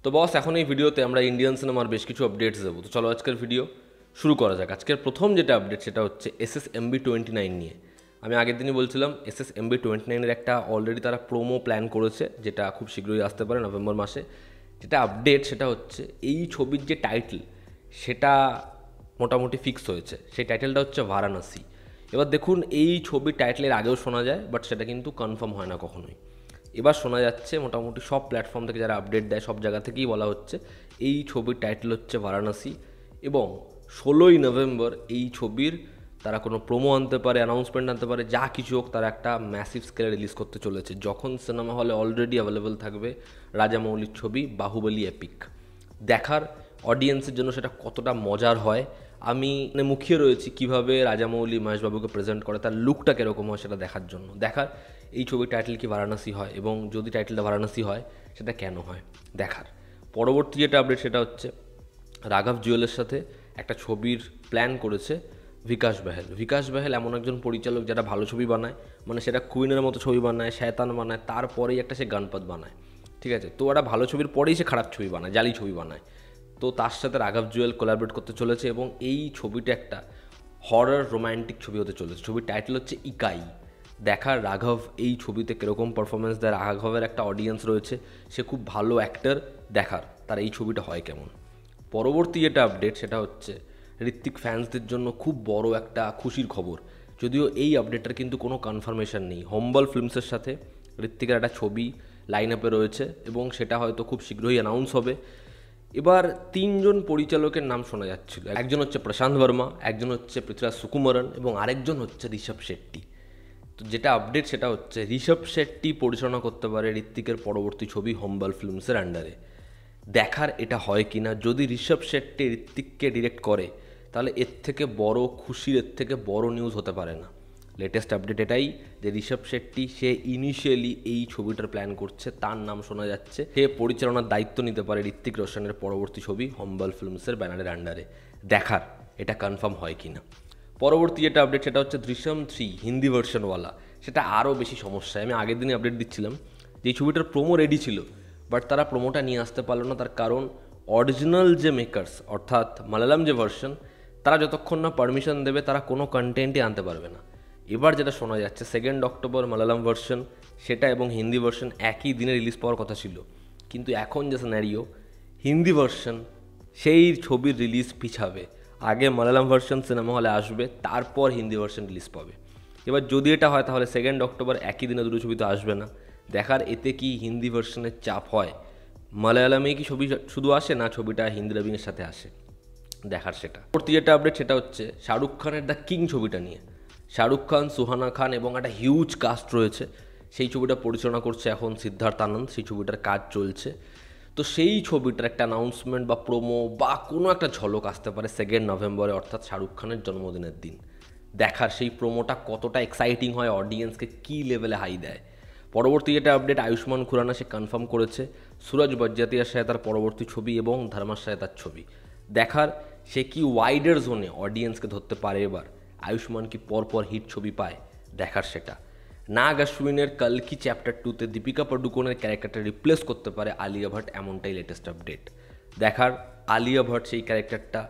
তো বস, এখন এই ভিডিওতে আমরা ইন্ডিয়ান সিনেমার বেশ কিছু আপডেটস দেবো। তো চলো আজকের ভিডিও শুরু করা যাক। আজকের প্রথম যেটা আপডেট সেটা হচ্ছে SSMB29 নিয়ে। আমি আগের দিনই বলছিলাম SSMB29-এর একটা অলরেডি তারা প্রোমো প্ল্যান করেছে, যেটা খুব শীঘ্রই আসতে পারে নভেম্বর মাসে। যেটা আপডেট সেটা হচ্ছে এই ছবির যে টাইটেল সেটা মোটামুটি ফিক্স হয়েছে। সেই টাইটেলটা হচ্ছে বারাণসী। এবার দেখুন, এই ছবির টাইটেলের আগেও শোনা যায়, বাট সেটা কিন্তু কনফার্ম হয় না কখনোই। এবার শোনা যাচ্ছে মোটামুটি সব প্ল্যাটফর্ম থেকে যারা আপডেট দেয় সব জায়গা থেকেই বলা হচ্ছে এই ছবির টাইটেল হচ্ছে বারাণসী। এবং 16ই নভেম্বর এই ছবির তারা কোনো প্রোমো আনতে পারে, অ্যানাউন্সমেন্ট আনতে পারে, যা কিছু হোক তারা একটা ম্যাসিভ স্কেলে রিলিজ করতে চলেছে, যখন সিনেমা হলে অলরেডি অ্যাভেলেবেল থাকবে রাজামৌলির ছবি বাহুবলী এপিক। দেখার অডিয়েন্সের জন্য সেটা কতটা মজার হয়, আমি মুখিয়ে রয়েছি কীভাবে রাজামৌলি মহেশবাবুকে প্রেজেন্ট করে, তার লুকটা কীরকম হয় সেটা দেখার জন্য। দেখার এই ছবির টাইটেল কি বারাণসী হয়, এবং যদি টাইটেলটা বারাণসী হয় সেটা কেন হয় দেখার। পরবর্তী যেটা আপডেট সেটা হচ্ছে রাঘব জুয়েলের সাথে একটা ছবির প্ল্যান করেছে বিকাশ বেহেল। বিকাশ বেহেল এমন একজন পরিচালক যারা ভালো ছবি বানায়, মানে সেটা কুইনের মতো ছবি বানায়, শয়তান বানায়, তারপরেই একটা সে গানপথ বানায়, ঠিক আছে। তো একটা ভালো ছবির পরেই সে খারাপ ছবি বানায়, জালি ছবি বানায়। তো তার সাথে রাঘব জুয়েল কোলাবরেট করতে চলেছে, এবং এই ছবিটা একটা হরর রোম্যান্টিক ছবি হতে চলেছে। ছবির টাইটেল হচ্ছে ইকাই। দেখার রাঘব এই ছবিতে কীরকম পারফরমেন্স দেয়। রাঘবের একটা অডিয়েন্স রয়েছে, সে খুব ভালো অ্যাক্টর। দেখার তার এই ছবিটা হয় কেমন। পরবর্তী যেটা আপডেট সেটা হচ্ছে ঋত্বিক ফ্যান্সদের জন্য খুব বড় একটা খুশির খবর, যদিও এই আপডেটটার কিন্তু কোনো কনফার্মেশন নেই। হোমবল ফিল্মসের সাথে ঋত্বিকের একটা ছবি লাইন আপে রয়েছে, এবং সেটা হয়তো খুব শীঘ্রই অ্যানাউন্স হবে। এবার তিনজন পরিচালকের নাম শোনা যাচ্ছিল। একজন হচ্ছে প্রশান্ত বর্মা, একজন হচ্ছে পৃথ্বীরাজ সুকুমারন, এবং আরেকজন হচ্ছে ঋষভ শেট্টি। তো যেটা আপডেট সেটা হচ্ছে ঋষভ শেট্টি পরিচালনা করতে পারে ঋত্বিকের পরবর্তী ছবি হোমবল ফিল্মসের আন্ডারে। দেখার এটা হয় কি না। যদি ঋষভ শেট্টি ঋত্বিককে ডিরেক্ট করে তাহলে এর থেকে বড় খুশির, এর থেকে বড় নিউজ হতে পারে না। লেটেস্ট আপডেট এটাই যে ঋষভ শেট্টি সে ইনিশিয়ালি এই ছবিটার প্ল্যান করছে, তার নাম শোনা যাচ্ছে, সে পরিচালনার দায়িত্ব নিতে পারে ঋত্বিক রোশনের পরবর্তী ছবি হোমবল ফিল্মসের ব্যানারের আন্ডারে। দেখার এটা কনফার্ম হয় কি না। পরবর্তী যেটা আপডেট সেটা হচ্ছে দৃশ্যম 3 হিন্দি ভার্সনওয়ালা। সেটা আরও বেশি সমস্যা। আমি আগের দিনই আপডেট দিচ্ছিলাম যে এই ছবিটার প্রোমো রেডি ছিল, বাট তারা প্রোমোটা নিয়ে আসতে পারলো না। তার কারণ অরিজিনাল যে মেকার্স অর্থাৎ মালায়ালাম যে ভার্সন, তারা যতক্ষণ না পারমিশন দেবে তারা কোনো কন্টেন্টই আনতে পারবে না। এবার যেটা শোনা যাচ্ছে 2 অক্টোবর মালায়ালাম ভার্সন সেটা এবং হিন্দি ভার্সন একই দিনে রিলিজ পাওয়ার কথা ছিল, কিন্তু এখন যে সিনারিও হিন্দি ভার্সন সেই ছবির রিলিজ পিছাবে। আগে মালায়ালাম ভার্সন সিনেমা হলে আসবে, তারপর হিন্দি ভার্সন রিলিজ পাবে। এবার যদি এটা হয় তাহলে 2 অক্টোবর একই দিনে দুটো ছবি তো আসবে না। দেখার এতে কি হিন্দি ভার্সনের চাপ হয়, মালায়ালামে কি ছবি শুধু আসে না ছবিটা হিন্দি ডাবিংয়ের সাথে আসে, দেখার সেটা। পরবর্তী যেটা আপডেট সেটা হচ্ছে শাহরুখ খানের দ্য কিং ছবিটা নিয়ে। শাহরুখ খান, সুহানা খান এবং একটা হিউজ কাস্ট রয়েছে। সেই ছবিটা পরিচালনা করছে এখন সিদ্ধার্থ আনন্দ, সেই ছবিটার কাজ চলছে। তো সেই ছবিটার একটা অ্যানাউন্সমেন্ট বা প্রোমো বা কোনো একটা ঝলক আসতে পারে 2 নভেম্বরে, অর্থাৎ শাহরুখ খানের জন্মদিনের দিন। দেখার সেই প্রোমোটা কতটা এক্সাইটিং হয়, অডিয়েন্সকে কী লেভেলে হাই দেয়। পরবর্তী যেটা আপডেট আয়ুষ্মান খুরানা সে কনফার্ম করেছে সুরজ বজ্জাতিয়ার সাথে তার পরবর্তী ছবি এবং ধর্মার সাথে তার ছবি। দেখার সে কি ওয়াইডার জোনে অডিয়েন্সকে ধরতে পারে। এবার আয়ুষ্মান কি পরপর হিট ছবি পায়, দেখার সেটা। নাগ অশ্বিনের কালকি চ্যাপ্টার 2-তে দীপিকা পাডুকোনের ক্যারেক্টারটা রিপ্লেস করতে পারে আলিয়া ভাট, এমনটাই লেটেস্ট আপডেট। দেখার আলিয়া ভাট সেই ক্যারেক্টারটা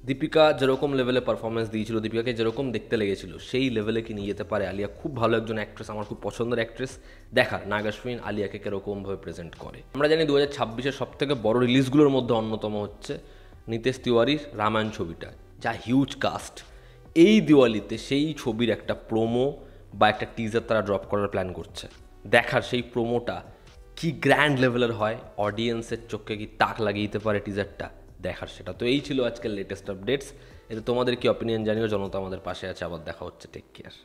দীপিকা যেরকম লেভেলে পারফরমেন্স দিয়েছিল, দীপিকাকে যেরকম দেখতে লেগেছিল সেই লেভেলে কি নিয়ে যেতে পারে আলিয়া। খুব ভালো একজন অ্যাক্ট্রেস, আমার খুব পছন্দের অ্যাক্ট্রেস। দেখার নাগ অশ্বিন আলিয়াকে কীরকমভাবে প্রেজেন্ট করে। আমরা জানি 2026-এর সবথেকে বড় রিলিজগুলোর মধ্যে অন্যতম হচ্ছে নিতেশ তিওয়ারির রামায়ণ ছবিটা, যা হিউজ কাস্ট। এই দিওয়ালিতে সেই ছবির একটা প্রোমো বা একটা টিজার তারা ড্রপ করার প্ল্যান করছে। দেখার সেই প্রোমোটা কি গ্র্যান্ড লেভেলের হয়, অডিয়েন্সের চোখে কি তাক লাগিয়ে দিতে পারে টিজারটা, দেখার সেটা। তো এই ছিল আজকের লেটেস্ট আপডেটস। এতে তোমাদের কি অপিনিয়ন জানিও। জনতা আমাদের পাশে আছে। আবার দেখা হচ্ছে। Take care.